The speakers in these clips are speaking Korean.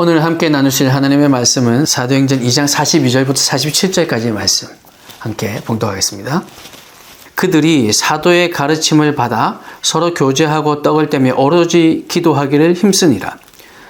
오늘 함께 나누실 하나님의 말씀은 사도행전 2장 42절부터 47절까지의 말씀 함께 봉독하겠습니다. 그들이 사도의 가르침을 받아 서로 교제하고 떡을 떼며 오로지 기도하기를 힘쓰니라.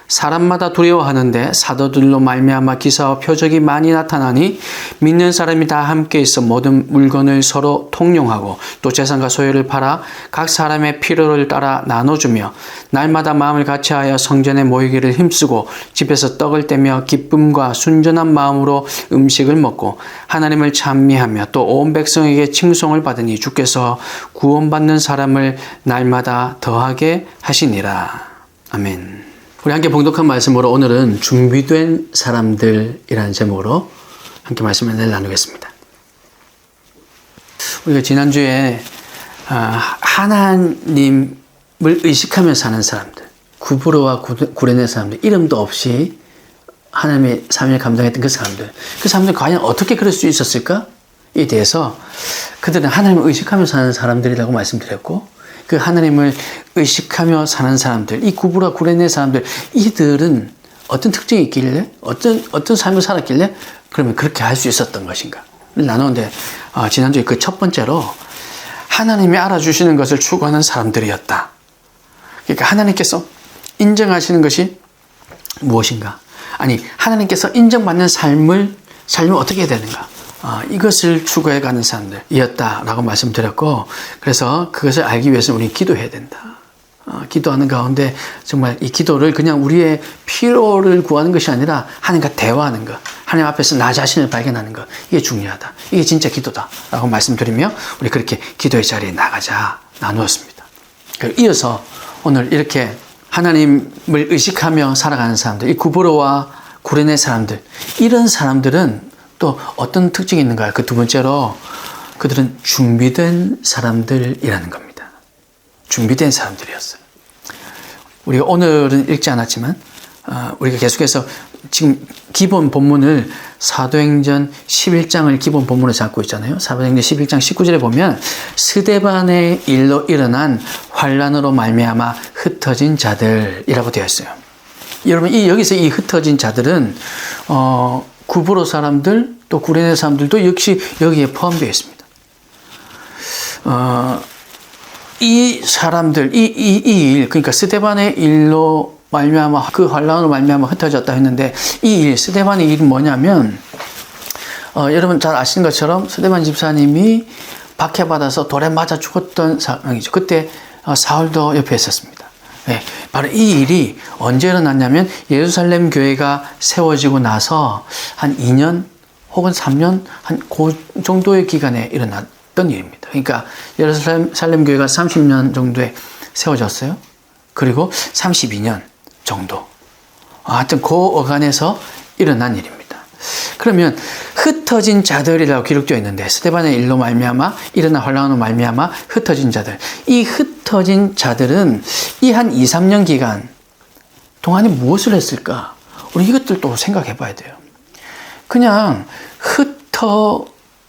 사람마다 두려워하는데 사도들로 말미암아 기사와 표적이 많이 나타나니 믿는 사람이 다 함께 있어 모든 물건을 서로 통용하고 또 재산과 소유를 팔아 각 사람의 필요를 따라 나눠주며 날마다 마음을 같이하여 성전에 모이기를 힘쓰고 집에서 떡을 떼며 기쁨과 순전한 마음으로 음식을 먹고 하나님을 찬미하며 또 온 백성에게 칭송을 받으니 주께서 구원받는 사람을 날마다 더하게 하시니라. 아멘. 우리 함께 봉독한 말씀으로 오늘은 준비된 사람들이라는 제목으로 함께 말씀을 나누겠습니다. 우리가 지난주에 하나님을 의식하며 사는 사람들, 구브로와 구레네 사람들, 이름도 없이 하나님의 삶을 감당했던 그 사람들 과연 어떻게 그럴 수 있었을까에 대해서 그들은 하나님을 의식하며 사는 사람들이라고 말씀드렸고, 그 하나님을 의식하며 사는 사람들, 이 구브로와 구레네 사람들, 이들은 어떤 특징이 있길래, 어떤 삶을 살았길래 그러면 그렇게 할 수 있었던 것인가 나누는데, 지난주에 그 첫 번째로 하나님이 알아주시는 것을 추구하는 사람들이었다. 그러니까 하나님께서 인정하시는 것이 무엇인가? 아니, 하나님께서 인정받는 삶을 어떻게 해야 되는가? 이것을 추구해가는 사람들이었다라고 말씀드렸고, 그래서 그것을 알기 위해서 우리는 기도해야 된다. 기도하는 가운데 정말 이 기도를 그냥 우리의 필요를 구하는 것이 아니라 하나님과 대화하는 것, 하나님 앞에서 나 자신을 발견하는 것, 이게 중요하다. 이게 진짜 기도다라고 말씀드리며 우리 그렇게 기도의 자리에 나가자 나누었습니다. 이어서 오늘 이렇게 하나님을 의식하며 살아가는 사람들, 이 구브로와 구레네 사람들, 이런 사람들은 또 어떤 특징이 있는가요? 그 두 번째로 그들은 준비된 사람들이라는 겁니다. 준비된 사람들이었어요. 우리가 오늘은 읽지 않았지만 우리가 계속해서 지금 기본 본문을 사도행전 11장을 기본 본문으로 잡고 있잖아요. 사도행전 11장 19절에 보면 스데반의 일로 일어난 환난으로 말미암아 흩어진 자들이라고 되어 있어요. 여러분, 여기서 이 흩어진 자들은 구브로 사람들, 또 구레네 사람들도 역시 여기에 포함되어 있습니다. 이 사람들, 이 일, 그러니까 스데반의 일로 말미암아, 그 환난으로 말미암아 흩어졌다 했는데, 이 일, 스데반의 일은 뭐냐면, 여러분 잘 아시는 것처럼 스데반 집사님이 박해받아서 돌에 맞아 죽었던 상황이죠. 그때 사울도 옆에 있었습니다. 네, 바로 이 일이 언제 일어났냐면 예루살렘 교회가 세워지고 나서 한 2년 혹은 3년 한 그 정도의 기간에 일어났던 일입니다. 그러니까 예루살렘 교회가 30년 정도에 세워졌어요. 그리고 32년 정도. 하여튼 그 어간에서 일어난 일입니다. 그러면 흩어진 자들이라고 기록되어 있는데, 스데반의 일로 말미암아 일어난 환난으로 말미암아 흩어진 자들, 이 흩어진 자들은 이 한 2, 3년 기간 동안에 무엇을 했을까? 우리 이것들도 생각해 봐야 돼요. 그냥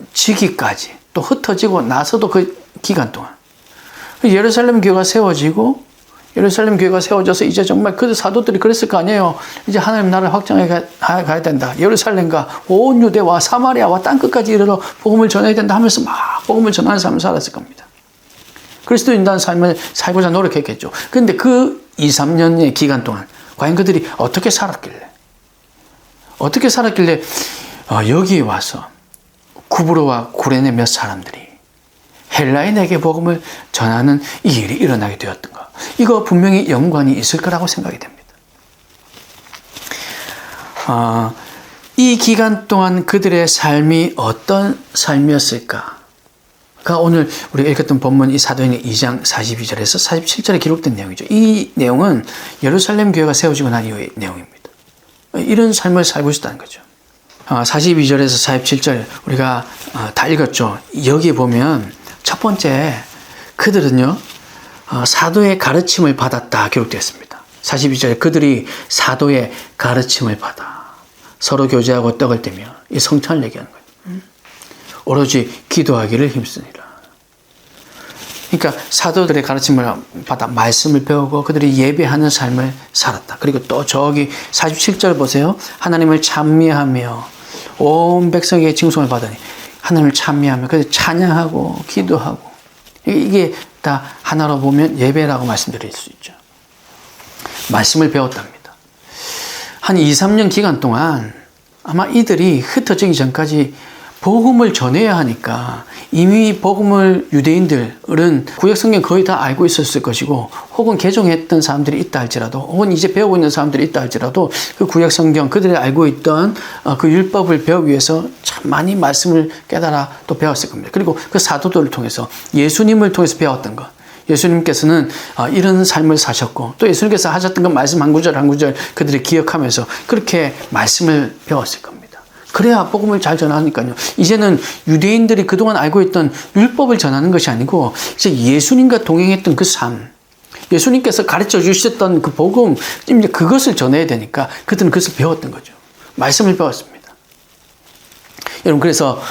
흩어지기까지, 또 흩어지고 나서도 그 기간 동안 예루살렘 교회가 세워지고, 예루살렘 교회가 세워져서 이제 정말 그 사도들이 그랬을 거 아니에요. 이제 하나님 나라를 확장해 가야 된다. 예루살렘과 온 유대와 사마리아와 땅끝까지 이르러 복음을 전해야 된다 하면서 막 복음을 전하는 삶을 살았을 겁니다. 그리스도인다는 삶을 살고자 노력했겠죠. 그런데 그 2, 3년의 기간 동안 과연 그들이 어떻게 살았길래 여기에 와서 구브로와 구레네 몇 사람들이 헬라인에게 복음을 전하는 이 일이 일어나게 되었던가? 이거 분명히 연관이 있을 거라고 생각이 됩니다. 이 기간 동안 그들의 삶이 어떤 삶이었을까? 가 오늘 우리가 읽었던 본문 이 사도행전 2장 42절에서 47절에 기록된 내용이죠. 이 내용은 예루살렘 교회가 세워지고 난 이후의 내용입니다. 이런 삶을 살고 있었다는 거죠. 42절에서 47절 우리가 다 읽었죠. 여기 보면 첫 번째, 그들은요 사도의 가르침을 받았다 기록되어 있습니다. 42절에 그들이 사도의 가르침을 받아 서로 교제하고 떡을 떼며, 이 성찬을 얘기하는 거예요. 오로지 기도하기를 힘쓰니라. 그러니까 사도들의 가르침을 받아 말씀을 배우고 그들이 예배하는 삶을 살았다. 그리고 또 저기 47절 보세요. 하나님을 찬미하며 온 백성에게 징송을 받으니 하나님을 찬미하며 그래서 찬양하고 기도하고 이게 다 하나로 보면 예배라고 말씀드릴 수 있죠. 말씀을 배웠답니다. 한 2, 3년 기간 동안 아마 이들이 흩어지기 전까지 복음을 전해야 하니까 이미 복음을 유대인들은 구약성경 거의 다 알고 있었을 것이고 혹은 개종했던 사람들이 있다 할지라도 혹은 이제 배우고 있는 사람들이 있다 할지라도 그 구약성경 그들이 알고 있던 그 율법을 배우기 위해서 참 많이 말씀을 깨달아 또 배웠을 겁니다. 그리고 그 사도들을 통해서 예수님을 통해서 배웠던 것. 예수님께서는 이런 삶을 사셨고 또 예수님께서 하셨던 그 말씀 한 구절 한 구절 그들이 기억하면서 그렇게 말씀을 배웠을 겁니다. 그래야 복음을 잘 전하니까요. 이제는 유대인들이 그동안 알고 있던 율법을 전하는 것이 아니고 이제 예수님과 동행했던 그 삶, 예수님께서 가르쳐 주셨던 그 복음, 이제 그것을 전해야 되니까 그들은 그것을 배웠던 거죠. 말씀을 배웠습니다. 여러분, 그래서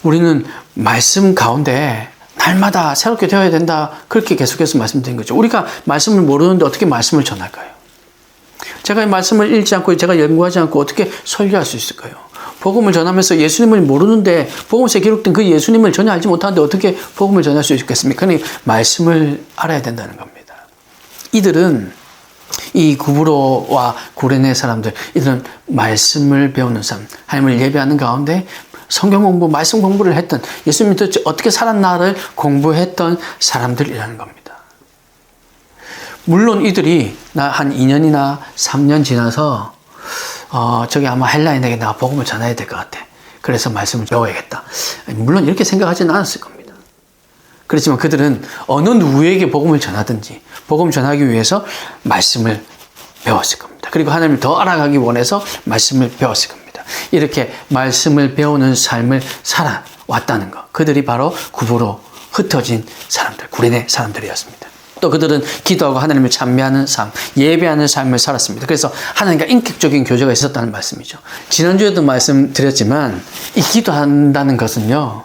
우리는 말씀 가운데 날마다 새롭게 되어야 된다. 그렇게 계속해서 말씀드린 거죠. 우리가 말씀을 모르는데 어떻게 말씀을 전할까요? 제가 이 말씀을 읽지 않고 제가 연구하지 않고 어떻게 설교할 수 있을까요? 복음을 전하면서 예수님을 모르는데 복음서에 기록된 그 예수님을 전혀 알지 못하는데 어떻게 복음을 전할 수 있겠습니까? 그러니 말씀을 알아야 된다는 겁니다. 이들은 이 구브로와 구레네 사람들, 이들은 말씀을 배우는 사람, 하나님을 예배하는 가운데 성경 공부, 말씀 공부를 했던 예수님이 도대체 어떻게 살았나를 공부했던 사람들이라는 겁니다. 물론 이들이 한 2년이나 3년 지나서 저기 아마 헬라인에게 내가 복음을 전해야 될 것 같아. 그래서 말씀을 배워야겠다. 물론 이렇게 생각하지는 않았을 겁니다. 그렇지만 그들은 어느 누구에게 복음을 전하든지 복음 전하기 위해서 말씀을 배웠을 겁니다. 그리고 하나님을 더 알아가기 원해서 말씀을 배웠을 겁니다. 이렇게 말씀을 배우는 삶을 살아왔다는 것. 그들이 바로 구브로 흩어진 사람들, 구레네 사람들이었습니다. 또 그들은 기도하고 하나님을 찬미하는 삶, 예배하는 삶을 살았습니다. 그래서 하나님과 인격적인 교제가 있었다는 말씀이죠. 지난주에도 말씀드렸지만 이 기도한다는 것은요,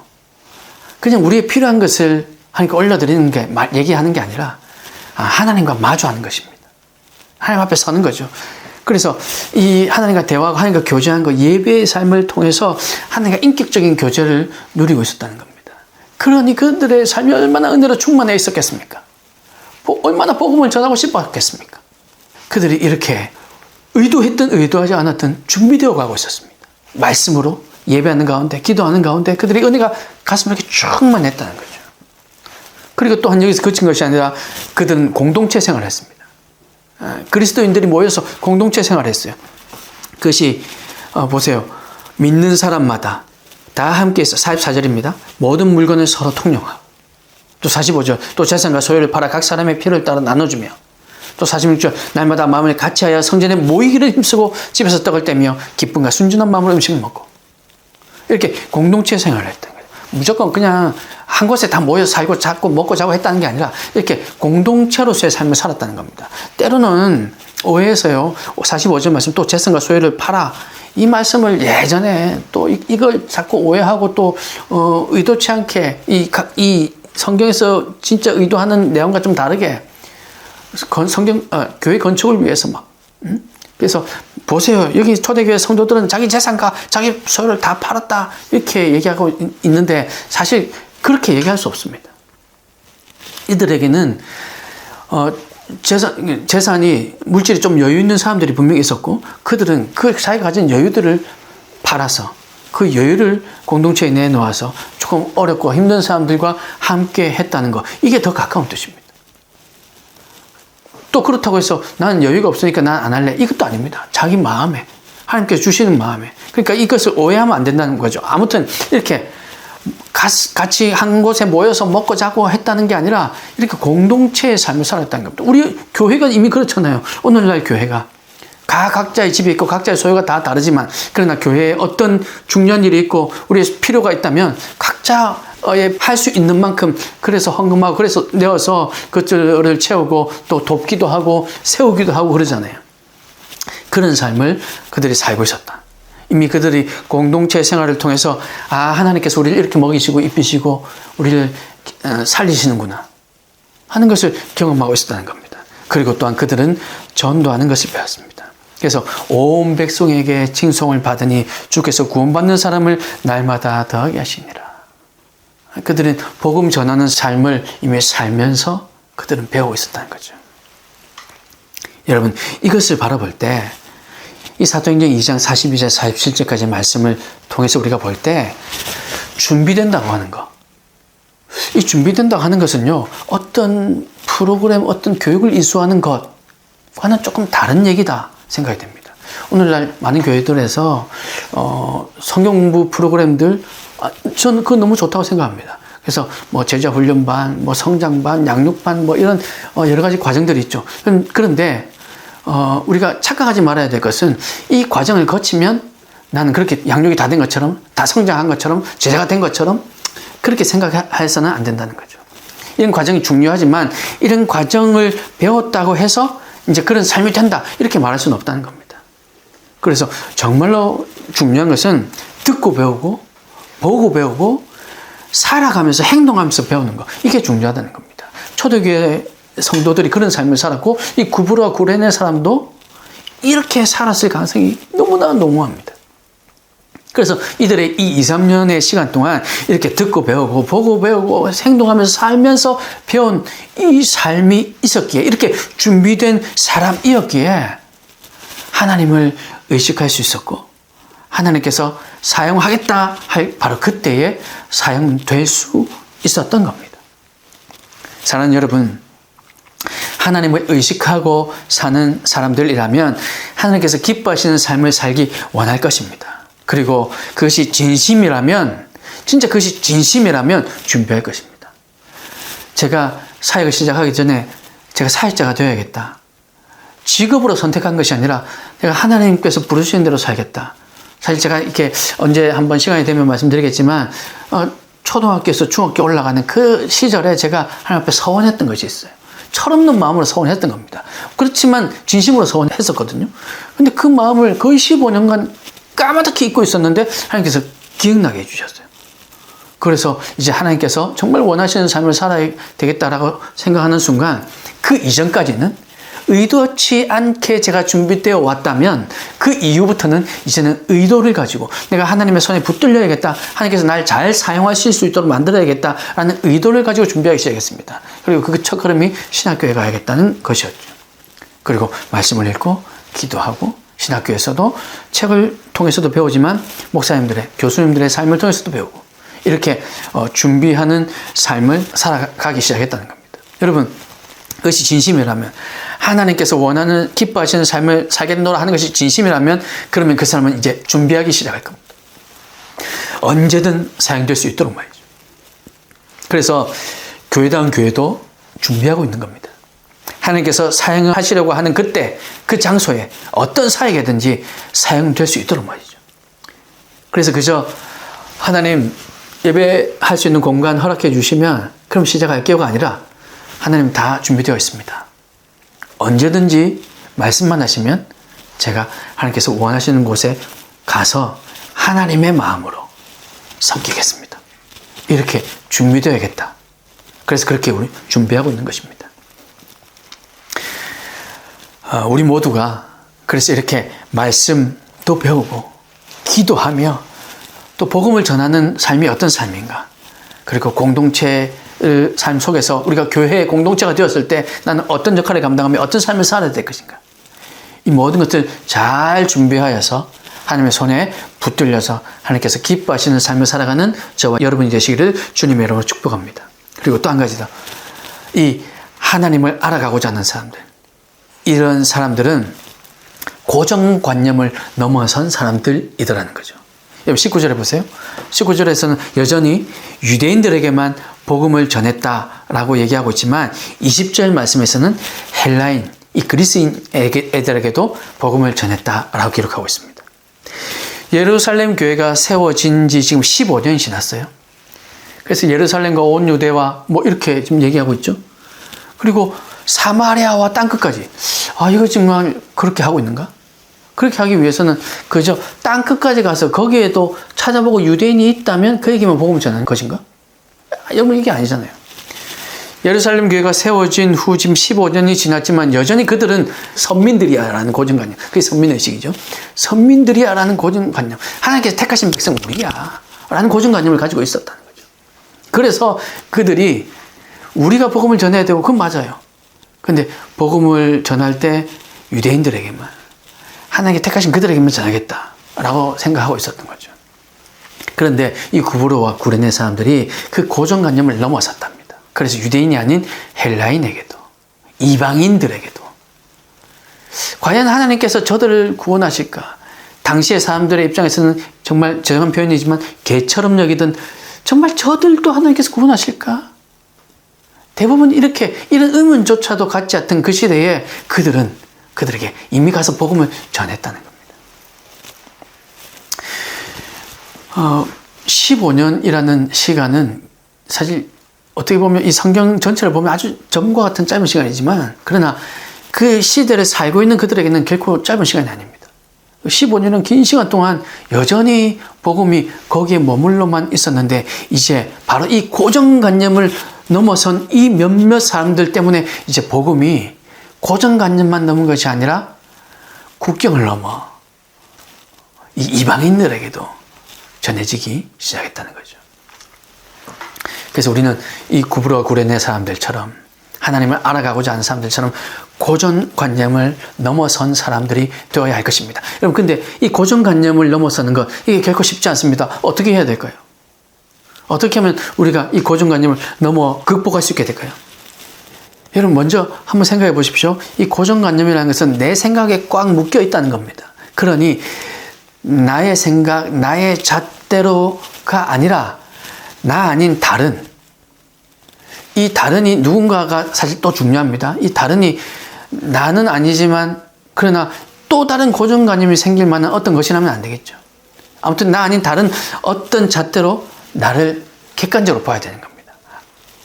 그냥 우리의 필요한 것을 하나님께 올려드리는 게, 얘기하는 게 아니라 하나님과 마주하는 것입니다. 하나님 앞에 서는 거죠. 그래서 이 하나님과 대화하고 하나님과 교제하는 것, 예배의 삶을 통해서 하나님과 인격적인 교제를 누리고 있었다는 겁니다. 그러니 그들의 삶이 얼마나 은혜로 충만해 있었겠습니까? 얼마나 복음을 전하고 싶었겠습니까? 그들이 이렇게 의도했든 의도하지 않았든 준비되어 가고 있었습니다. 말씀으로 예배하는 가운데, 기도하는 가운데 그들의 은혜가 가슴에 이렇게 충만했다는 거죠. 그리고 또한 여기서 그친 것이 아니라 그들은 공동체 생활을 했습니다. 그리스도인들이 모여서 공동체 생활을 했어요. 그것이 보세요. 믿는 사람마다 다 함께해서 44절입니다. 모든 물건을 서로 통용하고 또 45절, 또 재산과 소유를 팔아 각 사람의 필요를 따라 나눠주며, 또 46절, 날마다 마음을 같이하여 성전에 모이기를 힘쓰고 집에서 떡을 떼며 기쁨과 순전한 마음으로 음식을 먹고, 이렇게 공동체 생활을 했다는 거예요. 무조건 그냥 한 곳에 다 모여 살고 자고 먹고 자고 했다는 게 아니라 이렇게 공동체로서의 삶을 살았다는 겁니다. 때로는 오해해서요, 45절 말씀, 또 재산과 소유를 팔아, 이 말씀을 예전에 또 이걸 자꾸 오해하고 또 의도치 않게 이 성경에서 진짜 의도하는 내용과 좀 다르게 교회 건축을 위해서 그래서 보세요. 여기 초대교회 성도들은 자기 재산과 자기 소유를 다 팔았다 이렇게 얘기하고 있는데 사실 그렇게 얘기할 수 없습니다. 이들에게는 재산이 물질이 좀 여유 있는 사람들이 분명히 있었고 그들은 그 자기가 가진 여유들을 팔아서 그 여유를 공동체에 내놓아서 조금 어렵고 힘든 사람들과 함께 했다는 것. 이게 더 가까운 뜻입니다. 또 그렇다고 해서 나는 여유가 없으니까 난 안 할래. 이것도 아닙니다. 자기 마음에, 하나님께서 주시는 마음에. 그러니까 이것을 오해하면 안 된다는 거죠. 아무튼 이렇게 같이 한 곳에 모여서 먹고 자고 했다는 게 아니라 이렇게 공동체의 삶을 살았다는 겁니다. 우리 교회가 이미 그렇잖아요. 오늘날 교회가. 각자의 집이 있고 각자의 소유가 다 다르지만 그러나 교회에 어떤 중요한 일이 있고 우리의 필요가 있다면 각자의 할 수 있는 만큼 그래서 헌금하고 그래서 내어서 그것들을 채우고 또 돕기도 하고 세우기도 하고 그러잖아요. 그런 삶을 그들이 살고 있었다. 이미 그들이 공동체 생활을 통해서 하나님께서 우리를 이렇게 먹이시고 입히시고 우리를 살리시는구나. 하는 것을 경험하고 있었다는 겁니다. 그리고 또한 그들은 전도하는 것을 배웠습니다. 그래서 온 백성에게 칭송을 받으니 주께서 구원받는 사람을 날마다 더하게 하시니라. 그들은 복음 전하는 삶을 이미 살면서 그들은 배우고 있었다는 거죠. 여러분, 이것을 바라볼 때 이 사도행전 2장 42절 47절까지 말씀을 통해서 우리가 볼 때 준비된다고 하는 것, 이 준비된다고 하는 것은요, 어떤 프로그램, 어떤 교육을 이수하는 것과는 조금 다른 얘기다 생각이 됩니다. 오늘날 많은 교회들에서 성경 공부 프로그램들, 저는 그거 너무 좋다고 생각합니다. 그래서 뭐 제자 훈련반, 뭐 성장반, 양육반, 뭐 이런 여러 가지 과정들이 있죠. 그런데 우리가 착각하지 말아야 될 것은 이 과정을 거치면 나는 그렇게 양육이 다 된 것처럼, 다 성장한 것처럼, 제자가 된 것처럼 그렇게 생각해서는 안 된다는 거죠. 이런 과정이 중요하지만 이런 과정을 배웠다고 해서 이제 그런 삶이 된다, 이렇게 말할 수는 없다는 겁니다. 그래서 정말로 중요한 것은 듣고 배우고, 보고 배우고, 살아가면서 행동하면서 배우는 것, 이게 중요하다는 겁니다. 초대교회 성도들이 그런 삶을 살았고, 이 구브로와 구레네 사람도 이렇게 살았을 가능성이 너무나 농후합니다. 그래서 이들의 이 2, 3년의 시간 동안 이렇게 듣고 배우고, 보고 배우고, 행동하면서 살면서 배운 이 삶이 있었기에, 이렇게 준비된 사람이었기에 하나님을 의식할 수 있었고, 하나님께서 사용하겠다 할 바로 그때에 사용될 수 있었던 겁니다. 사랑하는 여러분, 하나님을 의식하고 사는 사람들이라면 하나님께서 기뻐하시는 삶을 살기 원할 것입니다. 그리고 그것이 진심이라면, 진짜 그것이 진심이라면 준비할 것입니다. 제가 사역을 시작하기 전에 제가 사역자가 되어야겠다, 직업으로 선택한 것이 아니라 내가 하나님께서 부르시는 대로 살겠다. 사실 제가 이렇게 언제 한번 시간이 되면 말씀드리겠지만, 초등학교에서 중학교 올라가는 그 시절에 제가 하나님 앞에 서원했던 것이 있어요. 철없는 마음으로 서원했던 겁니다. 그렇지만 진심으로 서원했었거든요. 근데 그 마음을 거의 15년간 까마득히 잊고 있었는데 하나님께서 기억나게 해주셨어요. 그래서 이제 하나님께서 정말 원하시는 삶을 살아야 되겠다라고 생각하는 순간, 그 이전까지는 의도치 않게 제가 준비되어 왔다면 그 이후부터는 이제는 의도를 가지고 내가 하나님의 손에 붙들려야겠다, 하나님께서 날 잘 사용하실 수 있도록 만들어야겠다라는 의도를 가지고 준비하기 시작했습니다. 그리고 그 첫걸음이 신학교에 가야겠다는 것이었죠. 그리고 말씀을 읽고 기도하고, 신학교에서도 책을 통해서도 배우지만 목사님들의, 교수님들의 삶을 통해서도 배우고, 이렇게 준비하는 삶을 살아가기 시작했다는 겁니다. 여러분, 그것이 진심이라면, 하나님께서 원하는 기뻐하시는 삶을 살겠노라 하는 것이 진심이라면, 그러면 그 사람은 이제 준비하기 시작할 겁니다. 언제든 사용될 수 있도록 말이죠. 그래서 교회다운 교회도 준비하고 있는 겁니다. 하나님께서 사용하시려고 하는 그때, 그 장소에 어떤 사역이든지 사용될 수 있도록 말이죠. 그래서 그저 하나님 예배할 수 있는 공간 허락해 주시면 그럼 시작할게요가 아니라, 하나님 다 준비되어 있습니다. 언제든지 말씀만 하시면 제가 하나님께서 원하시는 곳에 가서 하나님의 마음으로 섬기겠습니다. 이렇게 준비되어야겠다. 그래서 그렇게 우리 준비하고 있는 것입니다. 우리 모두가 그래서 이렇게 말씀도 배우고 기도하며 또 복음을 전하는 삶이 어떤 삶인가, 그리고 공동체 삶 속에서 우리가 교회의 공동체가 되었을 때 나는 어떤 역할을 감당하며 어떤 삶을 살아야 될 것인가, 이 모든 것들 잘 준비하여서 하나님의 손에 붙들려서 하나님께서 기뻐하시는 삶을 살아가는 저와 여러분이 되시기를 주님의 이름으로 축복합니다. 그리고 또 한 가지 더, 이 하나님을 알아가고자 하는 사람들, 이런 사람들은 고정관념을 넘어선 사람들이더라는 거죠. 여러분 19절에 보세요. 19절에서는 여전히 유대인들에게만 복음을 전했다라고 얘기하고 있지만 20절 말씀에서는 헬라인, 이 그리스인 애들에게도 복음을 전했다라고 기록하고 있습니다. 예루살렘 교회가 세워진 지 지금 15년이 지났어요. 그래서 예루살렘과 온 유대와 뭐 이렇게 지금 얘기하고 있죠. 그리고 사마리아와 땅끝까지, 이거 정말 그렇게 하고 있는가? 그렇게 하기 위해서는 그저 땅끝까지 가서 거기에도 찾아보고 유대인이 있다면 그에게만 복음을 전하는 것인가? 여러분, 이게 아니잖아요. 예루살렘 교회가 세워진 후 지금 15년이 지났지만 여전히 그들은 선민들이야라는 고정관념. 그게 선민의식이죠. 선민들이야라는 고정관념. 하나님께서 택하신 백성 우리야 라는 고정관념을 가지고 있었다는 거죠. 그래서 그들이 우리가 복음을 전해야 되고 그건 맞아요. 근데 복음을 전할 때 유대인들에게만, 하나님께 택하신 그들에게만 전하겠다라고 생각하고 있었던 거죠. 그런데 이 구브로와 구레네 사람들이 그 고정관념을 넘어섰답니다. 그래서 유대인이 아닌 헬라인에게도, 이방인들에게도 과연 하나님께서 저들을 구원하실까? 당시의 사람들의 입장에서는 정말 죄송한 표현이지만 개처럼 여기던 정말 저들도 하나님께서 구원하실까? 대부분 이런 의문조차도 갖지 않던 그 시대에 그들에게 이미 가서 복음을 전했다는 겁니다. 15년이라는 시간은 사실 어떻게 보면 이 성경 전체를 보면 아주 점과 같은 짧은 시간이지만, 그러나 그 시대를 살고 있는 그들에게는 결코 짧은 시간이 아닙니다. 15년은 긴 시간 동안 여전히 복음이 거기에 머물러만 있었는데, 이제 바로 이 고정관념을 넘어선 이 몇몇 사람들 때문에 이제 복음이 고정관념만 넘은 것이 아니라 국경을 넘어 이 이방인들에게도 전해지기 시작했다는 거죠. 그래서 우리는 이 구브로와 구레네 사람들처럼, 하나님을 알아가고자 하는 사람들처럼 고정관념을 넘어선 사람들이 되어야 할 것입니다. 여러분, 근데 이 고정관념을 넘어서는 것, 이게 결코 쉽지 않습니다. 어떻게 해야 될까요? 어떻게 하면 우리가 이 고정관념을 극복할 수 있게 될까요? 여러분, 먼저 한번 생각해 보십시오. 이 고정관념이라는 것은 내 생각에 꽉 묶여 있다는 겁니다. 그러니 나의 생각, 나의 잣대로가 아니라 나 아닌 다른, 이 다른이 누군가가 사실 또 중요합니다. 이 다른이 나는 아니지만 그러나 또 다른 고정관념이 생길 만한 어떤 것이라면 안 되겠죠. 아무튼 나 아닌 다른 어떤 잣대로 나를 객관적으로 봐야 되는 겁니다.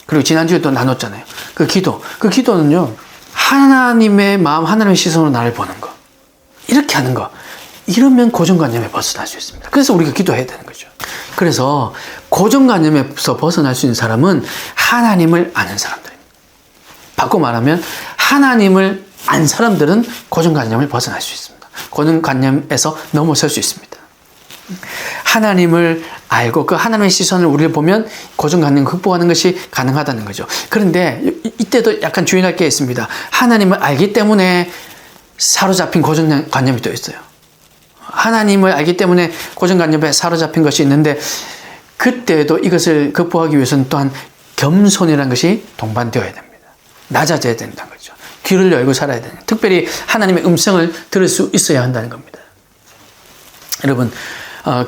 그리고 지난주에 또 나눴잖아요. 그 기도는요, 하나님의 마음, 하나님의 시선으로 나를 보는 거, 이렇게 하는 거, 이러면 고정관념에 벗어날 수 있습니다. 그래서 우리가 기도해야 되는 거죠. 그래서 고정관념에서 벗어날 수 있는 사람은 하나님을 아는 사람들입니다. 바꿔 말하면 하나님을 안 사람들은 고정관념을 벗어날 수 있습니다. 고정관념에서 넘어설 수 있습니다. 하나님을 알고 그 하나님의 시선을 우리를 보면 고정관념을 극복하는 것이 가능하다는 거죠. 그런데 이때도 약간 주의할 게 있습니다. 하나님을 알기 때문에 사로잡힌 고정관념이 또 있어요. 하나님을 알기 때문에 고정관념에 사로잡힌 것이 있는데, 그때도 이것을 극복하기 위해서는 또한 겸손이라는 것이 동반되어야 됩니다. 낮아져야 된다는 거죠. 귀를 열고 살아야 되는, 특별히 하나님의 음성을 들을 수 있어야 한다는 겁니다. 여러분,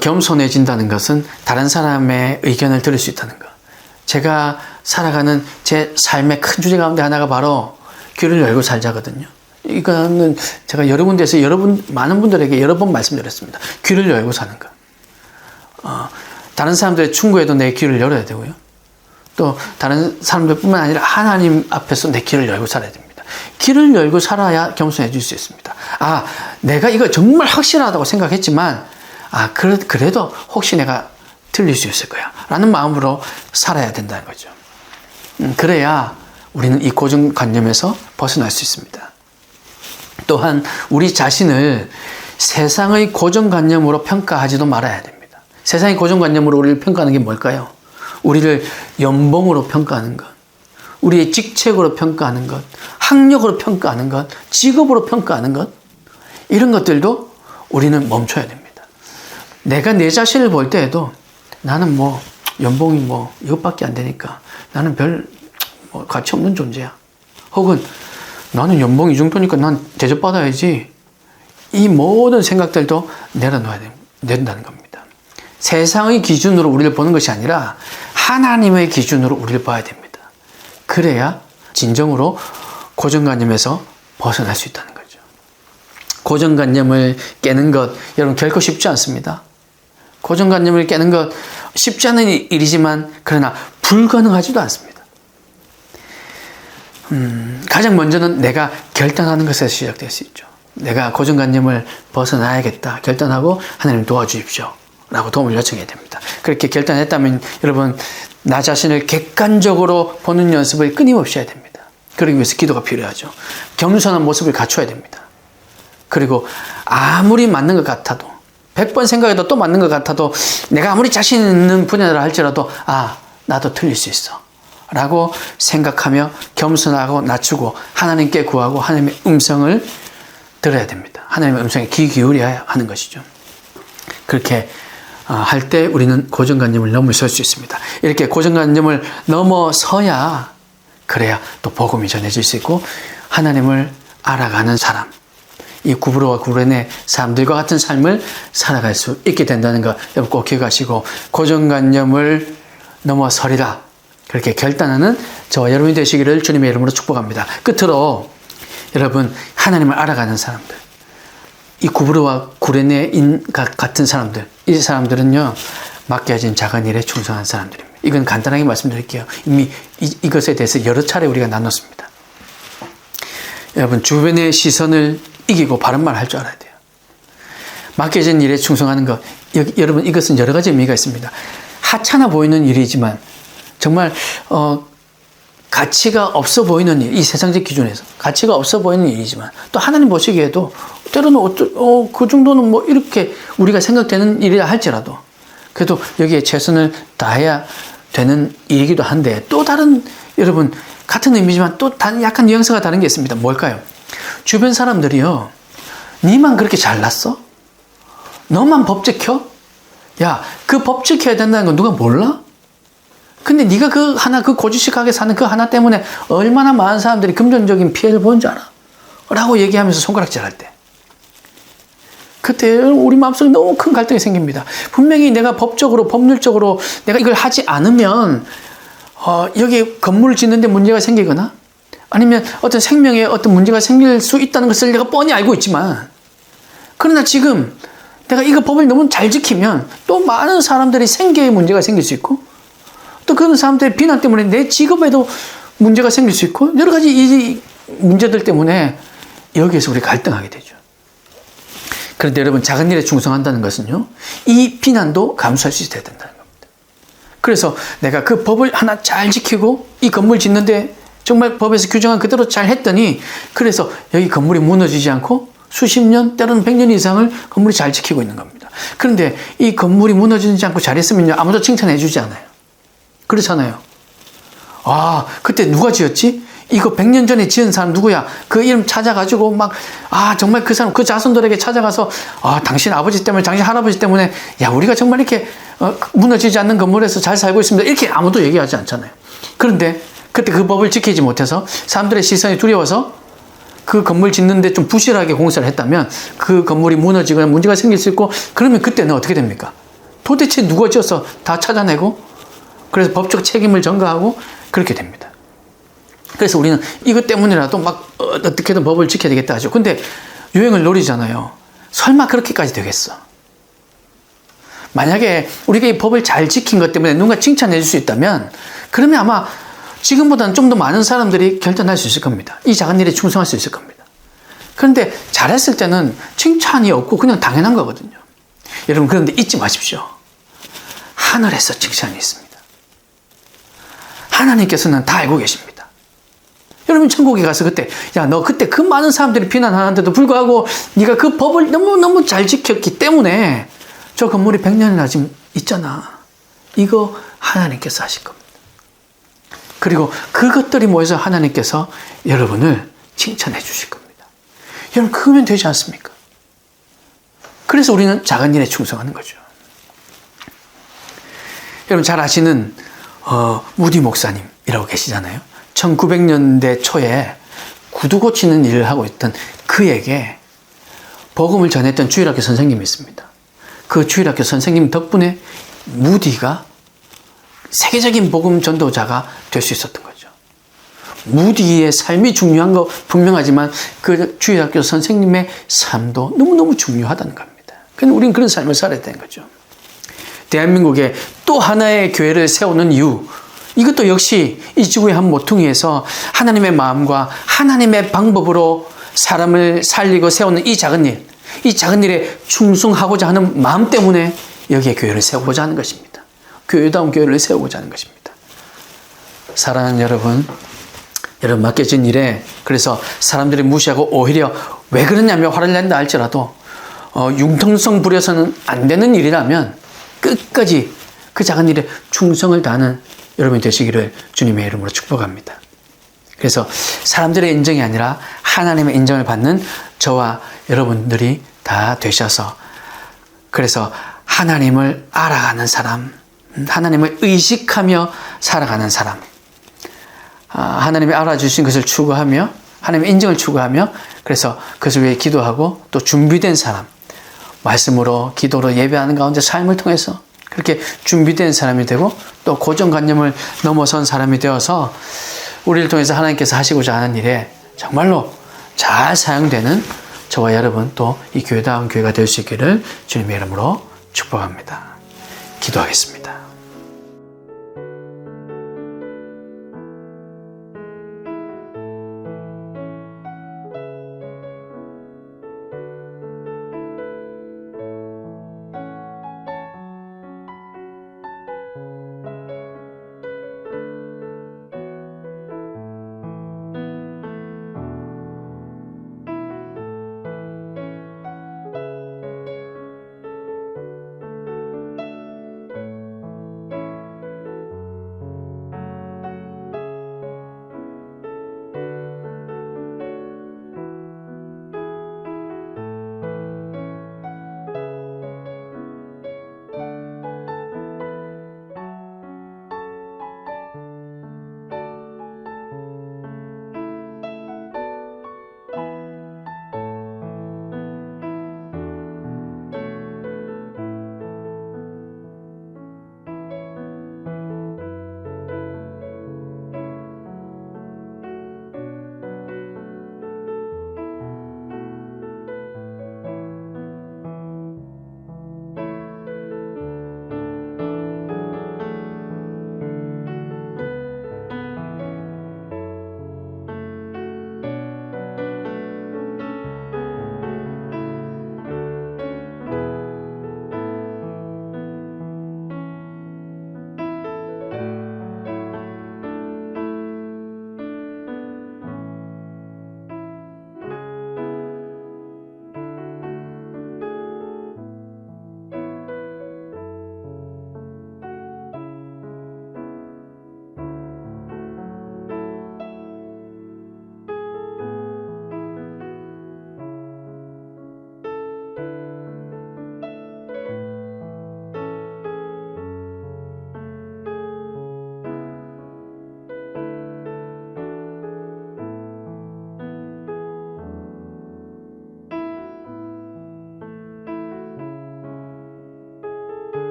겸손해진다는 것은 다른 사람의 의견을 들을 수 있다는 것. 제가 살아가는 제 삶의 큰 주제 가운데 하나가 바로 귀를 열고 살자거든요. 이거는 제가 여러 군데에서 많은 분들에게 여러 번 말씀드렸습니다. 귀를 열고 사는 것. 다른 사람들의 충고에도 내 귀를 열어야 되고요. 또 다른 사람들뿐만 아니라 하나님 앞에서 내 귀를 열고 살아야 됩니다. 귀를 열고 살아야 겸손해질 수 있습니다. 내가 이거 정말 확실하다고 생각했지만, 그래도 혹시 내가 틀릴 수 있을 거야 라는 마음으로 살아야 된다는 거죠. 그래야 우리는 이 고정관념에서 벗어날 수 있습니다. 또한 우리 자신을 세상의 고정관념으로 평가하지도 말아야 됩니다. 세상의 고정관념으로 우리를 평가하는 게 뭘까요? 우리를 연봉으로 평가하는 것, 우리의 직책으로 평가하는 것, 학력으로 평가하는 것, 직업으로 평가하는 것, 이런 것들도 우리는 멈춰야 됩니다. 내가 내 자신을 볼 때에도 나는 연봉이 이것밖에 안 되니까 나는 별 가치 없는 존재야. 혹은 나는 연봉 이 정도니까 난 대접받아야지. 이 모든 생각들도 내려놔야 된다는 겁니다. 세상의 기준으로 우리를 보는 것이 아니라 하나님의 기준으로 우리를 봐야 됩니다. 그래야 진정으로 고정관념에서 벗어날 수 있다는 거죠. 고정관념을 깨는 것, 여러분 결코 쉽지 않습니다. 고정관념을 깨는 것 쉽지 않은 일이지만 그러나 불가능하지도 않습니다. 가장 먼저는 내가 결단하는 것에서 시작될 수 있죠. 내가 고정관념을 벗어나야겠다 결단하고 하나님 도와주십시오 라고 도움을 요청해야 됩니다. 그렇게 결단했다면 여러분 나 자신을 객관적으로 보는 연습을 끊임없이 해야 됩니다. 그러기 위해서 기도가 필요하죠. 겸손한 모습을 갖춰야 됩니다. 그리고 아무리 맞는 것 같아도 100번 생각해도 또 맞는 것 같아도 내가 아무리 자신 있는 분야라 할지라도 나도 틀릴 수 있어 라고 생각하며 겸손하고 낮추고 하나님께 구하고 하나님의 음성을 들어야 됩니다. 하나님의 음성에 귀 기울여야 하는 것이죠. 그렇게 할 때 우리는 고정관념을 넘어설 수 있습니다. 이렇게 고정관념을 넘어서야 그래야 또 복음이 전해질 수 있고 하나님을 알아가는 사람, 이 구브로와 구레네 사람들과 같은 삶을 살아갈 수 있게 된다는 것 여러분 꼭 기억하시고 고정관념을 넘어서리라 그렇게 결단하는 저와 여러분이 되시기를 주님의 이름으로 축복합니다. 끝으로 여러분 하나님을 알아가는 사람들, 이 구브로와 구레네인 같은 사람들, 이 사람들은요 맡겨진 작은 일에 충성한 사람들입니다. 이건 간단하게 말씀드릴게요. 이미 이것에 대해서 여러 차례 우리가 나눴습니다. 여러분 주변의 시선을 이기고 바른 말 할 줄 알아야 돼요. 맡겨진 일에 충성하는 것, 여러분 이것은 여러 가지 의미가 있습니다. 하찮아 보이는 일이지만 정말 가치가 없어 보이는 일, 이 세상적 기준에서 가치가 없어 보이는 일이지만 또 하나님 보시기에도 때로는 그 정도는 뭐 이렇게 우리가 생각되는 일이라 할지라도 그래도 여기에 최선을 다해야 되는 일이기도 한데 또 다른 여러분 같은 의미지만 또 약간 뉘앙스가 다른 게 있습니다. 뭘까요? 주변 사람들이요 니만 그렇게 잘났어? 너만 법 지켜? 야, 그 법 지켜야 된다는 건 누가 몰라? 근데 네가 그 고지식하게 사는 그 하나 때문에 얼마나 많은 사람들이 금전적인 피해를 보는 줄 알아? 라고 얘기하면서 손가락질 할 때 그때 우리 마음속에 너무 큰 갈등이 생깁니다. 분명히 내가 법적으로 법률적으로 내가 이걸 하지 않으면 여기 건물을 짓는데 문제가 생기거나 아니면 어떤 생명에 어떤 문제가 생길 수 있다는 것을 내가 뻔히 알고 있지만 그러나 지금 내가 이거 법을 너무 잘 지키면 또 많은 사람들이 생계에 문제가 생길 수 있고 또 그런 사람들의 비난 때문에 내 직업에도 문제가 생길 수 있고 여러 가지 이 문제들 때문에 여기에서 우리 갈등하게 되죠. 그런데 여러분 작은 일에 충성한다는 것은요 이 비난도 감수할 수 있어야 된다는 겁니다. 그래서 내가 그 법을 하나 잘 지키고 이 건물 짓는데 정말 법에서 규정한 그대로 잘 했더니 그래서 여기 건물이 무너지지 않고 수십 년 때로는 100년 이상을 건물이 잘 지키고 있는 겁니다. 그런데 이 건물이 무너지지 않고 잘했으면요 아무도 칭찬해 주지 않아요. 그렇잖아요. 그때 누가 지었지? 이거 100년 전에 지은 사람 누구야? 그 이름 찾아가지고 정말 그 사람 그 자손들에게 찾아가서 당신 아버지 때문에 당신 할아버지 때문에 우리가 정말 이렇게 무너지지 않는 건물에서 잘 살고 있습니다. 이렇게 아무도 얘기하지 않잖아요. 그런데 그때 그 법을 지키지 못해서 사람들의 시선이 두려워서 그 건물 짓는데 좀 부실하게 공사를 했다면 그 건물이 무너지거나 문제가 생길 수 있고 그러면 그때는 어떻게 됩니까? 도대체 누가 지어서 다 찾아내고 그래서 법적 책임을 전가하고 그렇게 됩니다. 그래서 우리는 이것 때문이라도 어떻게든 법을 지켜야 되겠다 하죠. 근데 유행을 노리잖아요. 설마 그렇게까지 되겠어? 만약에 우리가 이 법을 잘 지킨 것 때문에 누군가 칭찬해 줄 수 있다면 그러면 아마 지금보다는 좀 더 많은 사람들이 결단할 수 있을 겁니다. 이 작은 일에 충성할 수 있을 겁니다. 그런데 잘했을 때는 칭찬이 없고 그냥 당연한 거거든요. 여러분 그런데 잊지 마십시오. 하늘에서 칭찬이 있습니다. 하나님께서는 다 알고 계십니다. 여러분 천국에 가서 그때 너 그때 그 많은 사람들이 비난하는데도 불구하고 네가 그 법을 너무너무 잘 지켰기 때문에 저 건물이 100년이나 지금 있잖아. 이거 하나님께서 하실 겁니다. 그리고 그것들이 모여서 하나님께서 여러분을 칭찬해 주실 겁니다. 여러분 그거면 되지 않습니까? 그래서 우리는 작은 일에 충성하는 거죠. 여러분 잘 아시는 무디 목사님이라고 계시잖아요. 1900년대 초에 구두 고치는 일을 하고 있던 그에게 복음을 전했던 주일학교 선생님이 있습니다. 그 주일학교 선생님 덕분에 무디가 세계적인 복음 전도자가 될 수 있었던 거죠. 무디의 삶이 중요한 거 분명하지만 그 주일학교 선생님의 삶도 너무너무 중요하다는 겁니다. 그래서 우리는 그런 삶을 살아야 되는 거죠. 대한민국에 또 하나의 교회를 세우는 이유, 이것도 역시 이 지구의 한 모퉁이에서 하나님의 마음과 하나님의 방법으로 사람을 살리고 세우는 이 작은 일에 충성하고자 하는 마음 때문에 여기에 교회를 세우고자 하는 것입니다. 교회다운 교회를 세우고자 하는 것입니다. 사랑하는 여러분 맡겨진 일에 그래서 사람들이 무시하고 오히려 왜 그러냐면 화를 낸다 할지라도 융통성 부려서는 안 되는 일이라면 끝까지 그 작은 일에 충성을 다하는 여러분이 되시기를 주님의 이름으로 축복합니다. 그래서 사람들의 인정이 아니라 하나님의 인정을 받는 저와 여러분들이 다 되셔서 그래서 하나님을 알아가는 사람, 하나님을 의식하며 살아가는 사람, 하나님이 알아주신 것을 추구하며 하나님의 인정을 추구하며 그래서 그것을 위해 기도하고 또 준비된 사람, 말씀으로 기도로 예배하는 가운데 삶을 통해서 그렇게 준비된 사람이 되고 또 고정관념을 넘어선 사람이 되어서 우리를 통해서 하나님께서 하시고자 하는 일에 정말로 잘 사용되는 저와 여러분 또 이 교회다운 교회가 될 수 있기를 주님의 이름으로 축복합니다. 기도하겠습니다.